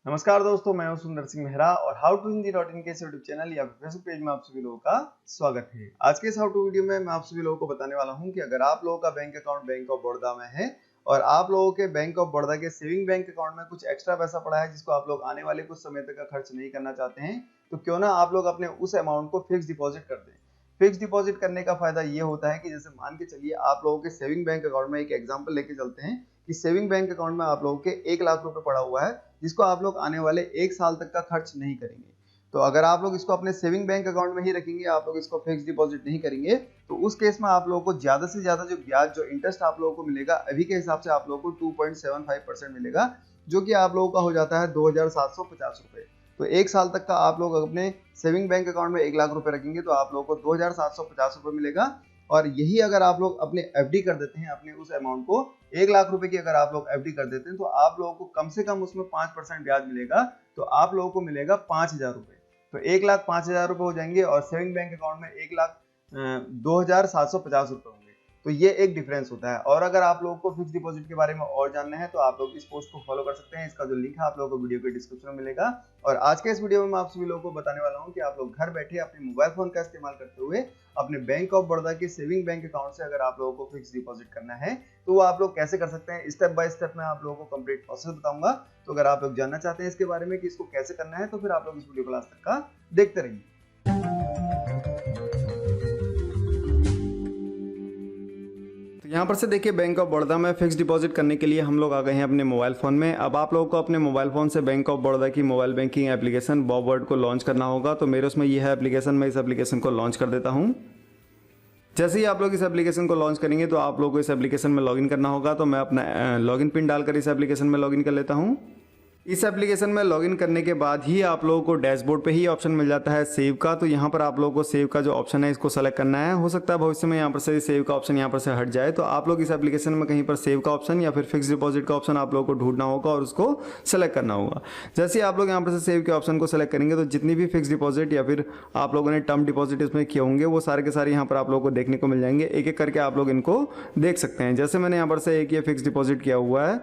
नमस्कार दोस्तों, मैं हूं सुंदर सिंह मेहरा और how to Hindi dot in के यूट्यूब चैनल या फेसबुक पेज में आप सभी लोगों का स्वागत है। आज के इस हाउ टू वीडियो में मैं आप सभी लोगों को बताने वाला हूं कि अगर आप लोगों का bank account bank of Baroda में है और आप लोगों के बैंक ऑफ बड़ौदा के सेविंग बैंक अकाउंट में कुछ एक्स्ट्रा पैसा पड़ा है जिसको आप लोग आने वाले कुछ समय तक का खर्च नहीं करना चाहते हैं, तो क्यों ना आप लोग अपने उस अमाउंट को फिक्स डिपॉजिट कर दें। फिक्स डिपॉजिट करने का फायदा ये होता है कि जैसे मान के चलिए आप लोगों के सेविंग बैंक अकाउंट में एक एग्जांपल लेके चलते हैं कि सेविंग बैंक अकाउंट में आप लोगों के 1 लाख रुपए पड़ा हुआ है जिसको आप लोग आने वाले 1 साल तक का खर्च नहीं करेंगे। तो अगर आप लोग इसको अपने सेविंग बैंक अकाउंट में ही रखेंगे, आप लोग इसको फिक्स डिपॉजिट नहीं करेंगे, तो उस केस में आप लोगों को ज्यादा से ज्यादा जो ब्याज जो इंटरेस्ट आप लोगों को मिलेगा अभी के हिसाब से आप लोगों को 2.75% मिलेगा, जो कि आप लोगों का हो जाता है 2750 रुपए। तो 1 साल तक का आप लोग अपने सेविंग बैंक अकाउंट में 1 लाख रुपए रखेंगे तो आप लोगों को 2750 रुपए मिलेगा। और यही अगर आप लोग अपने एफडी कर देते हैं, अपने उस अमाउंट को 1 लाख रुपए की अगर आप लोग एफडी कर देते हैं तो आप लोगों को कम से कम उसमें 5% ब्याज मिलेगा, तो आप लोगों को मिलेगा 5000 रुपए। तो 1,05,000 रुपए हो जाएंगे और सेविंग बैंक अकाउंट में 1,02,750 रुपए होंगे। तो ये एक डिफरेंस होता है। और अगर आप लोगों को फिक्स डिपॉजिट के बारे में और जानना है तो आप लोग इस पोस्ट को फॉलो कर सकते हैं। इसका जो लिंक है आप लोगों को वीडियो के डिस्क्रिप्शन में मिलेगा। और आज के इस वीडियो में मैं आप सभी लोगों को बताने वाला हूं कि आप लोग घर बैठे अपने मोबाइल फोन का इस्तेमाल करते हुए अपने बैंक ऑफ बड़ौदा के सेविंग बैंक अकाउंट से अगर आप लोगों को फिक्स डिपॉजिट करना है तो वो आप लोग कैसे कर सकते हैं। स्टेप बाय स्टेप मैं आप लोगों को कंप्लीट प्रोसेस बताऊंगा। तो अगर आप लोग जानना चाहते हैं इसके बारे में कि इसको कैसे करना है तो फिर आप लोग इस वीडियो को लास्ट तक का देखते रहिए। यहाँ पर से देखिए बैंक ऑफ बड़ौदा में फिक्स डिपॉजिट करने के लिए हम लोग आ गए हैं अपने मोबाइल फ़ोन में। अब आप लोगों को अपने मोबाइल फ़ोन से बैंक ऑफ बड़ौदा की mobile banking application Bob world को लॉन्च करना होगा। तो मेरे उसमें यह है एप्लीकेशन, मैं इस एप्लीकेशन को लॉन्च कर देता हूँ। जैसे ही आप लोग इस एप्लीकेशन को लॉन्च करेंगे तो आप लोगों को इस एप्लीकेशन में लॉगिन करना होगा। तो मैं अपना लॉगिन पिन डालकर इस एप्लीकेशन में लॉगिन कर लेता हूँ। इस एप्लीकेशन में लॉगिन करने के बाद ही आप लोगों को डैशबोर्ड पे ही ऑप्शन मिल जाता है सेव का। तो यहाँ पर आप लोगों को सेव का जो ऑप्शन है इसको सेलेक्ट करना है। हो सकता है भविष्य में यहाँ पर से सेव का ऑप्शन यहाँ पर से हट जाए, तो आप लोग इस एप्लीकेशन में कहीं पर सेव का ऑप्शन या फिर फिक्स डिपॉजिट का ऑप्शन आप लोगों को ढूंढना होगा और उसको सेलेक्ट करना होगा। जैसे आप लोग यहाँ पर से सेव के ऑप्शन को सेलेक्ट करेंगे तो जितनी भी फिक्स डिपॉजिट या फिर आप लोगों ने टर्म डिपॉजिट इसमें किए होंगे वो सारे के सारे यहाँ पर आप लोगों को देखने को मिल जाएंगे। एक एक करके आप लोग इनको देख सकते हैं। जैसे मैंने यहाँ पर से एक ये फिक्स डिपॉजिट किया हुआ है,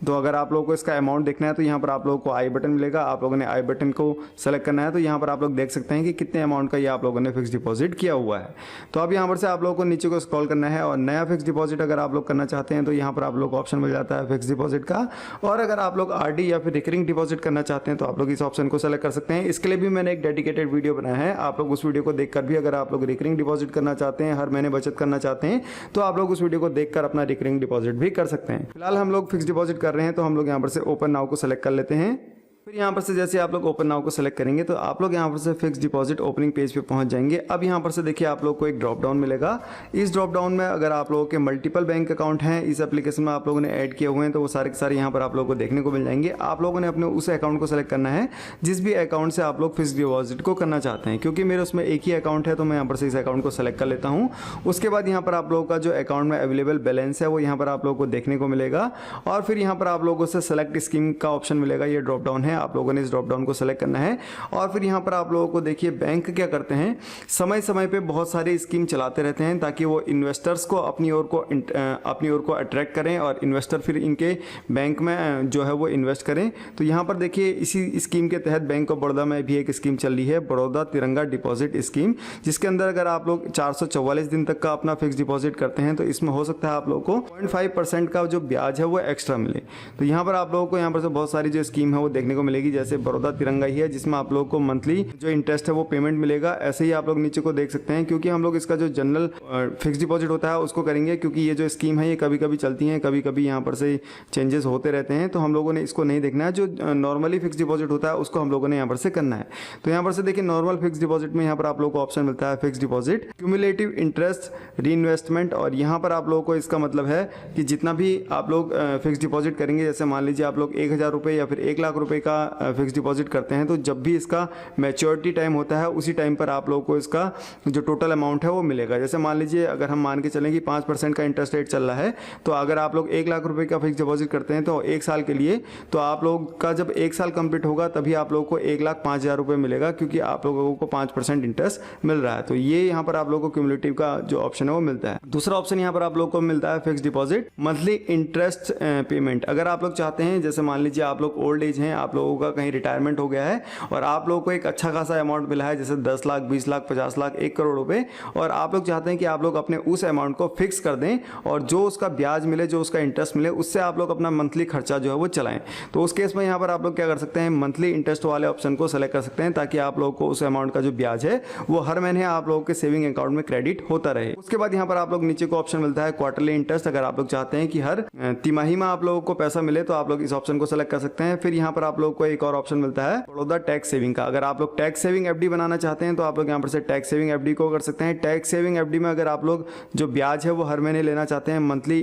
तो अगर आप लोगों को इसका अमाउंट देखना है तो यहाँ पर आप लोगों को आई बटन मिलेगा। आप लोगों ने आई बटन को सेलेक्ट करना है तो यहाँ पर आप लोग देख सकते हैं कि कितने अमाउंट का ये आप लोगों ने फिक्स डिपॉजिट किया हुआ है। तो अब यहाँ पर से आप लोगों को नीचे को स्क्रॉल करना है और नया फिक्स डिपॉजिट अगर आप लोग करना चाहते हैं तो यहाँ पर आप लोग को ऑप्शन मिल जाता है फिक्स डिपॉजिट का। और अगर आप लोग आरडी या फिर रिकरिंग डिपॉजिट करना चाहते हैं तो आप लोग इस ऑप्शन को सेलेक्ट कर सकते हैं। इसके लिए भी मैंने एक डेडिकेटेड वीडियो बनाया है, आप लोग उस वीडियो को देखकर भी अगर आप लोग रिकरिंग डिपॉजिट करना चाहते हैं, हर महीने बचत करना चाहते हैं, तो आप लोग उस वीडियो को देखकर अपना रिकरिंग डिपॉजिट भी कर सकते हैं। फिलहाल हम लोग फिक्स डिपॉजिट कर रहे हैं तो हम लोग यहाँ पर से ओपन नाउ को सेलेक्ट कर लेते हैं। फिर यहाँ पर से जैसे आप लोग ओपन नाउ को सेलेक्ट करेंगे तो आप लोग यहाँ पर से फिक्स डिपॉजिट ओपनिंग पेज पे पहुंच जाएंगे। अब यहाँ पर से देखिए आप लोग को एक ड्रॉप डाउन मिलेगा। इस ड्रॉप डाउन में अगर आप लोगों के मल्टीपल बैंक अकाउंट हैं इस एप्लीकेशन में आप लोगों ने ऐड किए हुए हैं तो वो सारे के सारे यहाँ पर आप लोगों को देखने को मिल जाएंगे। आप लोगों ने अपने उस अकाउंट को सेलेक्ट करना है जिस भी अकाउंट से आप लोग फिक्स डिपॉजिट को करना चाहते हैं। क्योंकि मेरे उसमें एक ही अकाउंट है तो मैं यहाँ पर से इस अकाउंट को सेलेक्ट कर लेता हूँ। उसके बाद यहाँ पर आप लोगों का जो अकाउंट में अवेलेबल बैलेंस है वो यहाँ पर आप लोगों को देखने को मिलेगा। और फिर यहाँ पर आप लोगों से सेलेक्ट स्कीम का ऑप्शन मिलेगा। ये ड्रॉप डाउन है, आप लोगों ने इस ड्रॉप डाउन को सेलेक्ट करना है। और फिर यहाँ पर आप लोगों को देखिए बैंक क्या करते हैं, समय समय पे बहुत सारी स्कीम चलाते रहते हैं ताकि वो इन्वेस्टर्स को अपनी ओर को अट्रैक्ट करें और इन्वेस्टर फिर इनके बैंक में जो है वो इन्वेस्ट करें। तो यहाँ पर देखिए इसी स्कीम के तहत बैंक ऑफ बड़ौदा में भी एक स्कीम चल रही है, बड़ौदा तिरंगा डिपॉजिट स्कीम, जिसके अंदर अगर आप लोग 444 दिन तक का अपना फिक्स डिपॉजिट करते हैं तो इसमें हो सकता है आप लोगों को 0.5% का जो ब्याज है वो एक्स्ट्रा मिले। तो यहाँ पर आप लोगों को यहाँ पर से बहुत सारी जो स्कीम है वो देखने को मिलेगी। जैसे बड़ौदा तिरंगा ही है जिसमें आप लोगों को मंथली जो इंटरेस्ट है वो पेमेंट मिलेगा। ऐसे ही आप लोग नीचे को देख सकते हैं। क्योंकि हम लोग इसका जो जनरल फिक्स डिपॉजिट होता है उसको करेंगे, क्योंकि ये जो स्कीम है ये कभी कभी चलती है, कभी कभी यहाँ पर से चेंजेस होते रहते हैं, तो हम लोगों ने इसको नहीं देखना है। जो नॉर्मली फिक्स डिपॉजिट होता है उसको हम लोगों ने यहाँ पर से करना है। तो यहाँ पर से देखिए नॉर्मल फिक्स डिपॉजिट में यहाँ पर आप लोगों को ऑप्शन मिलता है फिक्स डिपॉजिट, क्यूमुलेटिव इंटरेस्ट, री इन्वेस्टमेंट। और यहाँ पर आप लोगों को इसका मतलब है कि जितना भी आप लोग फिक्स डिपॉजिट करेंगे, जैसे मान लीजिए आप लोग 1000 रुपये या फिर 1 लाख रुपए का फिक्स डिपॉजिट करते हैं, तो जब भी इसका मैच्योरिटी टाइम होता है उसी टाइम पर आप लोगों को इसका जो टोटल अमाउंट है वो मिलेगा। जैसे मान लीजिए अगर हम मान के चलें कि 5% का इंटरेस्ट रेट चल रहा है, तो अगर आप लोग 1 लाख रुपए का फिक्स डिपॉजिट करते हैं तो 1 साल के लिए, तो आप लोग का जब 1 साल कंप्लीट होगा तभी आप लोगों को 1,05,000 रुपये मिलेगा, क्योंकि आप लोगों को 5% इंटरेस्ट मिल रहा है। तो ये यहाँ पर आप लोगों को क्यूमुलेटिव का जो ऑप्शन है वो मिलता है। दूसरा ऑप्शन यहाँ पर आप लोगों को मिलता है fix deposit monthly interest payment. अगर आप लोग चाहते हैं, जैसे मान लीजिए आप लोग ओल्ड एज हैं, आप लोगों लोगों का कहीं रिटायरमेंट हो गया है और आप लोगों को एक अच्छा खासा अमाउंट मिला है, जैसे 10 लाख, 20 लाख, 50 लाख, 1 करोड़ रुपए, और आप लोग चाहते हैं कि आप लोग अपने उस अमाउंट को फिक्स कर दें और जो उसका ब्याज मिले, जो उसका इंटरेस्ट मिले, उससे आप लोग अपना मंथली खर्चा जो है वो चलाएं। तो उस केस में यहाँ पर आप लोग क्या कर सकते हैं, मंथली इंटरेस्ट वाले ऑप्शन को सेलेक्ट कर सकते हैं, ताकि आप लोग को उस अमाउंट का जो ब्याज है वो हर महीने आप लोगों के सेविंग अकाउंट में क्रेडिट होता रहे। उसके बाद यहाँ पर आप लोग नीचे को ऑप्शन मिलता है क्वार्टरली इंटरेस्ट। अगर आप लोग चाहते हैं कि हर तिमाही में आप लोगों को पैसा मिले तो आप लोग इस ऑप्शन को सेलेक्ट कर सकते हैं। फिर यहाँ पर आप लोग को एक और ऑप्शन मिलता है बड़ौदा टैक्स सेविंग का। अगर आप लोग टैक्स सेविंग एफडी बनाना चाहते हैं तो आप लोग यहाँ पर से टैक्स सेविंग एफडी को कर सकते हैं। टैक्स सेविंग एफडी में अगर आप लोग जो ब्याज है वो हर महीने लेना चाहते हैं, मंथली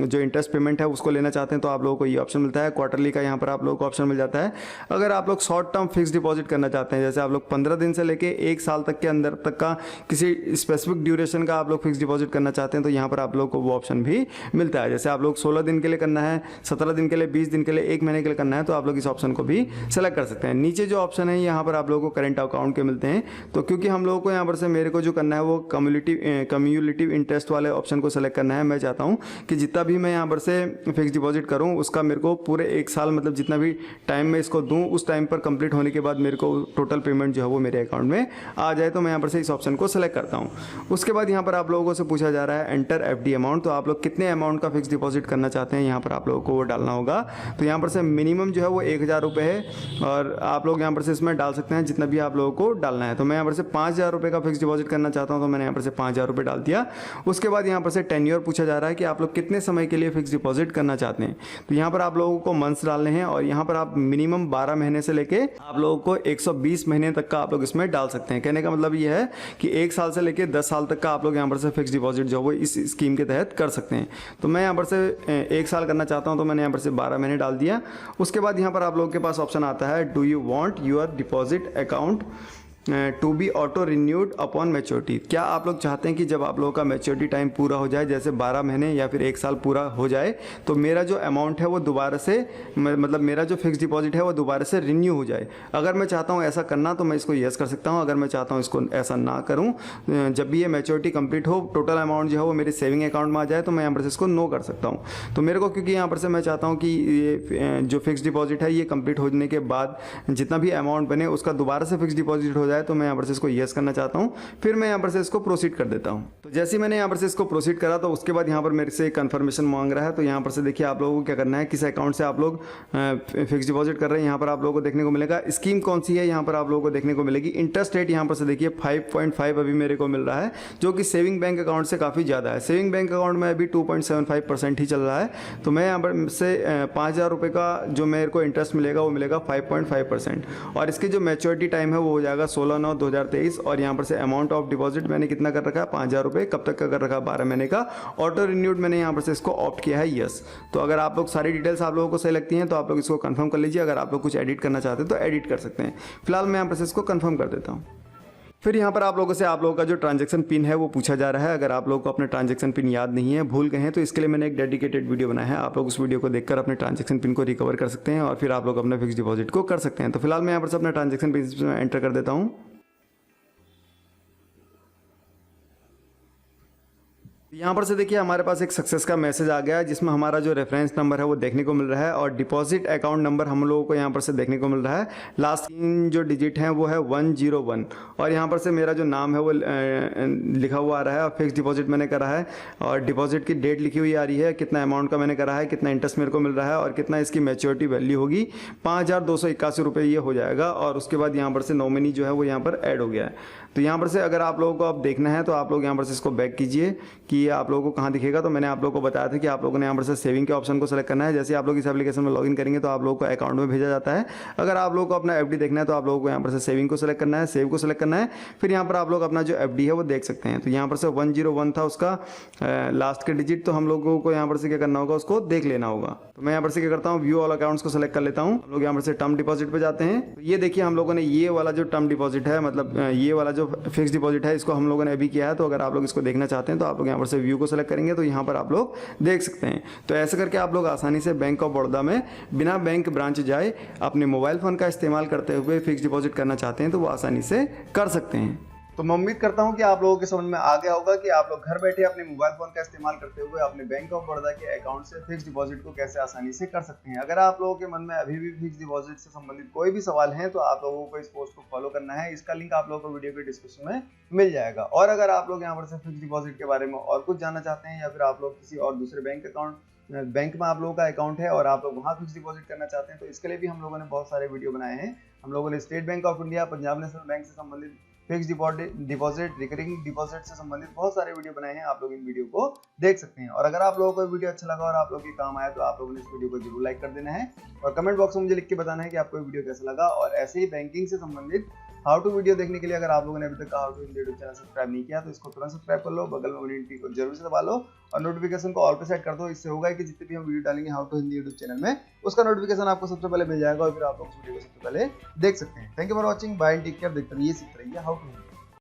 जो इंटरेस्ट पेमेंट है उसको लेना चाहते हैं, तो आप लोगों को ये ऑप्शन मिलता है। क्वार्टरली का यहाँ पर आप लोगों को ऑप्शन मिल जाता है। अगर आप लोग शॉर्ट टर्म फिक्स डिपॉजिट करना चाहते हैं, जैसे आप लोग 15 दिन से लेके 1 साल तक के अंदर तक का किसी स्पेसिफिक ड्यूरेशन का आप लोग फिक्स डिपॉजिट करना चाहते हैं, तो यहाँ पर आप लोग को वो ऑप्शन भी मिलता है। जैसे आप लोग 16 दिन के लिए करना है, 17 दिन के लिए, 20 दिन के लिए, 1 महीने के लिए करना है, तो आप लोग इस ऑप्शन को भी सेलेक्ट कर सकते हैं। नीचे जो ऑप्शन है यहाँ पर आप लोगों को करंट अकाउंट के मिलते हैं। तो क्योंकि हम लोगों को यहाँ पर से मेरे को जो करना है वो कम्युलेटिव इंटरेस्ट वाले ऑप्शन को सेलेक्ट करना है। मैं चाहता हूँ कि जितना भी मैं यहाँ पर से फिक्स डिपॉजिट करूँ उसका मेरे को पूरे 1 साल, मतलब जितना भी टाइम में इसको दूँ उस टाइम पर कंप्लीट होने के बाद मेरे को टोटल पेमेंट जो है वो मेरे अकाउंट में आ जाए। तो मैं यहाँ पर से इस ऑप्शन को सेलेक्ट करता हूँ। उसके बाद यहाँ पर आप लोगों से पूछा जा रहा है एंटर एफडी अमाउंट। तो आप लोग कितने अमाउंट का फिक्स डिपॉजिट करना चाहते हैं, यहाँ पर आप लोगों को वो डालना होगा। तो यहाँ पर से मिनिमम जो है वो 1000 रुपये है और आप लोग यहाँ पर से इसमें डाल सकते हैं जितना भी आप लोगों को डालना है। तो मैं यहाँ पर से 5000 रुपये का फिक्स डिपॉजिट करना चाहता हूँ, तो मैंने यहाँ पर से 5000 रुपये डाल दिया। उसके बाद यहाँ पर से टेन्योर पूछा जा रहा है कि आप लोग कितने समय के लिए फिक्स डिपॉजिट करना चाहते हैं। तो यहाँ पर आप लोगों को मंथ्स डालने हैं और यहाँ पर आप मिनिमम 12 महीने से लेके आप लोगों को 120 महीने तक का आप लोग इसमें डाल सकते हैं। कहने का मतलब ये है कि 1 साल से लेके 10 साल तक का आप लोग यहाँ पर से फिक्स डिपॉजिट जो वो इस स्कीम के तहत कर सकते हैं। तो मैं यहाँ पर से 1 साल करना चाहता हूँ, तो मैंने यहाँ पर से 12 महीने डाल दिया। उसके बाद यहाँ पर आप लोगों के पास ऑप्शन आता है do you want your deposit account to be auto renewed upon maturity. क्या आप लोग चाहते हैं कि जब आप लोगों का मैच्योरिटी टाइम पूरा हो जाए, जैसे 12 महीने या फिर 1 साल पूरा हो जाए, तो मेरा जो अमाउंट है वो दोबारा से, मतलब मेरा जो फिक्स डिपॉजिट है वो दोबारा से रिन्यू हो जाए। अगर मैं चाहता हूँ ऐसा करना तो मैं इसको येस कर सकता हूँ। अगर मैं चाहता हूँ इसको ऐसा ना करूँ, जब भी ये मैच्योरिटी कंप्लीट हो, टोटल अमाउंट जो है वो मेरे सेविंग अकाउंट में आ जाए, तो मैं यहाँ पर से इसको नो कर सकता हूँ। तो मेरे को क्योंकि यहाँ पर से मैं चाहता हूँ कि ये जो फिक्स डिपॉजिट है ये कंप्लीट होने के बाद जितना भी अमाउंट बने उसका दोबारा से फिक्स डिपॉजिट हो जाए, तो मैं यहाँ पर से इसको यस करना चाहता हूँ। फिर मैं यहाँ पर से इसको प्रोसीड कर देता हूँ। तो जैसे ही मैंने यहाँ पर से इसको प्रोसीड करा तो उसके बाद यहाँ पर मेरे से कंफर्मेशन मांग रहा है। तो यहाँ पर से देखिए आप लोगों को क्या करना है, किस अकाउंट से आप लोग फिक्स डिपॉजिट कर रहे हैं। यहाँ पर आप लोगों को देखने को मिलेगा स्कीम कौन सी है, यहाँ पर आप लोगों को देखने को मिलेगी। इंटरेस्ट रेट यहाँ पर से देखिए 5.5 अभी मेरे को मिल रहा है, जो कि सेविंग बैंक अकाउंट से काफ़ी ज़्यादा है। सेविंग बैंक अकाउंट में अभी 2.75% ही चल रहा है। तो मैं यहाँ पर से 5000 रुपये का जो मेरे को इंटरेस्ट मिलेगा वो मिलेगा 5.5%, और इसकी जो मैच्योरिटी टाइम है वो हो जाएगा 16/9/2023। और यहाँ पर से अमाउंट ऑफ डिपॉजिट मैंने कितना कर रखा है, 5000 रुपये। कब तक का कर रखा है, 12 महीने का। ऑटो रिन्यूड मैंने यहाँ पर से इसको ऑप्ट किया है यस। तो अगर आप लोग सारी डिटेल्स आप लोगों को सही लगती हैं तो आप लोग इसको कंफर्म कर लीजिए। अगर आप लोग कुछ एडिट करना चाहते हैं तो एडिट कर सकते हैं। फिलहाल मैं यहाँ पर से इसको कंफर्म कर देता हूँ। फिर यहाँ पर आप लोगों से आप लोगों का जो ट्रांजैक्शन पिन है वो पूछा जा रहा है। अगर आप लोगों को अपना ट्रांजैक्शन पिन याद नहीं है, भूल गए हैं, तो इसके लिए मैंने एक डेडिकेटेड वीडियो बनाया है। आप लोग उस वीडियो को देखकर अपने ट्रांजैक्शन पिन को रिकवर कर सकते हैं और फिर आप लोग अपने फिक्स डिपॉजिट को कर सकते हैं। तो फिलहाल मैं यहाँ पर से अपना ट्रांजैक्शन पिन एंटर कर देता हूँ। यहाँ पर से देखिए हमारे पास एक सक्सेस का मैसेज आ गया है, जिसमें हमारा जो रेफरेंस नंबर है वो देखने को मिल रहा है और डिपॉजिट अकाउंट नंबर हम लोगों को यहाँ पर से देखने को मिल रहा है। लास्ट 3 जो डिजिट हैं वो है 101, और यहाँ पर से मेरा जो नाम है वो लिखा हुआ आ रहा है और फिक्स डिपॉजिट मैंने करा है और डिपॉजिट की डेट लिखी हुई आ रही है, कितना अमाउंट का मैंने करा है, कितना इंटरेस्ट मेरे को मिल रहा है और कितना इसकी मैच्योरिटी वैल्यू होगी। 5281 रुपये ये हो जाएगा। और उसके बाद यहाँ पर से नॉमिनी जो है वो यहाँ पर ऐड हो गया है। तो यहाँ पर से अगर आप लोगों को अब देखना है तो आप लोग यहाँ पर से इसको बैक कीजिए कि ये आप लोगों को कहाँ दिखेगा। तो मैंने आप लोगों को बताया था कि आप लोगों ने यहाँ पर से सेविंग के ऑप्शन को सेलेक्ट करना है। जैसे आप लोग इस एप्लीकेशन में लॉगिन करेंगे तो आप लोगों को अकाउंट में भेजा जाता है। अगर आप लोगों को अपना एफडी देखना है तो आप लोगों को यहाँ पर से सेविंग को सेलेक्ट करना है, सेव को सेलेक्ट करना है। फिर यहाँ पर आप लोग अपना जो एफडी है वो देख सकते हैं। तो यहाँ पर से 101 था उसका लास्ट के डिजिट, तो हम लोगों को यहाँ पर से क्या करना होगा, उसको देख लेना होगा। तो मैं यहाँ पर से क्या करता हूँ, व्यू ऑल अकाउंट्स को सेलेक्ट कर लेता हूँ। हम लोग यहाँ पर से टर्म डिपॉजिट पे जाते हैं। तो ये देखिए हम लोगों ने ये वाला जो टर्म डिपॉजिट है, मतलब ये वाला जो फिक्स डिपॉजिट है, इसको हम लोगों ने अभी किया है। तो अगर आप लोग इसको देखना चाहते हैं तो आप लोग यहाँ पर से व्यू को सेलेक्ट करेंगे तो यहाँ पर आप लोग देख सकते हैं। तो ऐसे करके आप लोग आसानी से बैंक ऑफ बड़ौदा में बिना बैंक ब्रांच जाए अपने मोबाइल फ़ोन का इस्तेमाल करते हुए फिक्स डिपॉजिट करना चाहते हैं तो वो आसानी से कर सकते हैं। तो मैं उम्मीद करता हूं कि आप लोगों के समझ में आ गया होगा कि आप लोग घर बैठे अपने मोबाइल फोन का इस्तेमाल करते हुए अपने बैंक ऑफ बड़ौदा के अकाउंट से फिक्स डिपॉजिट को कैसे आसानी से कर सकते हैं। अगर आप लोगों के मन में अभी भी फिक्स डिपॉजिट से संबंधित कोई भी सवाल है तो आप लोगों को इस पोस्ट को फॉलो करना है। इसका लिंक आप लोगों को वीडियो के डिस्क्रिप्शन में मिल जाएगा। और अगर आप लोग यहाँ पर से फिक्स डिपॉजिट के बारे में और कुछ जानना चाहते हैं या फिर आप लोग किसी और दूसरे बैंक में आप लोगों का अकाउंट है और आप लोग वहाँ फिक्स डिपॉजिट करना चाहते हैं तो इसके लिए भी हम लोगों ने बहुत सारे वीडियो बनाए हैं। हम लोगों ने state bank of India, Punjab national bank से संबंधित फिक्स डिपॉजिट, रिकरिंग डिपॉजिट से संबंधित बहुत सारे वीडियो बनाए हैं। आप लोग इन वीडियो को देख सकते हैं। और अगर आप लोगों को वीडियो अच्छा लगा और आप लोगों के काम आया तो आप लोगों ने इस वीडियो को जरूर लाइक कर देना है और कमेंट बॉक्स में मुझे लिख के बताना है कि आपको वीडियो कैसा लगा। और ऐसे ही बैंकिंग से संबंधित हाउ टू वीडियो देखने के लिए अगर आप लोगों ने अभी तक how to Hindi YouTube channel subscribe नहीं किया तो इसको तुरंत सब्सक्राइब कर लो, बगल में घंटी को जरूर से दबा लो और नोटिफिकेशन को ऑल पे सेट कर दो। इससे होगा कि जितने भी हम वीडियो डालेंगे how to Hindi YouTube channel में उसका नोटिफिकेशन आपको सबसे पहले मिल जाएगा और फिर आप लोग उस वीडियो को सबसे पहले देख सकते हैं। Thank you for watching, bye, take care. देखते रहिए, सीखते रहिए हाउ टू हिंदी।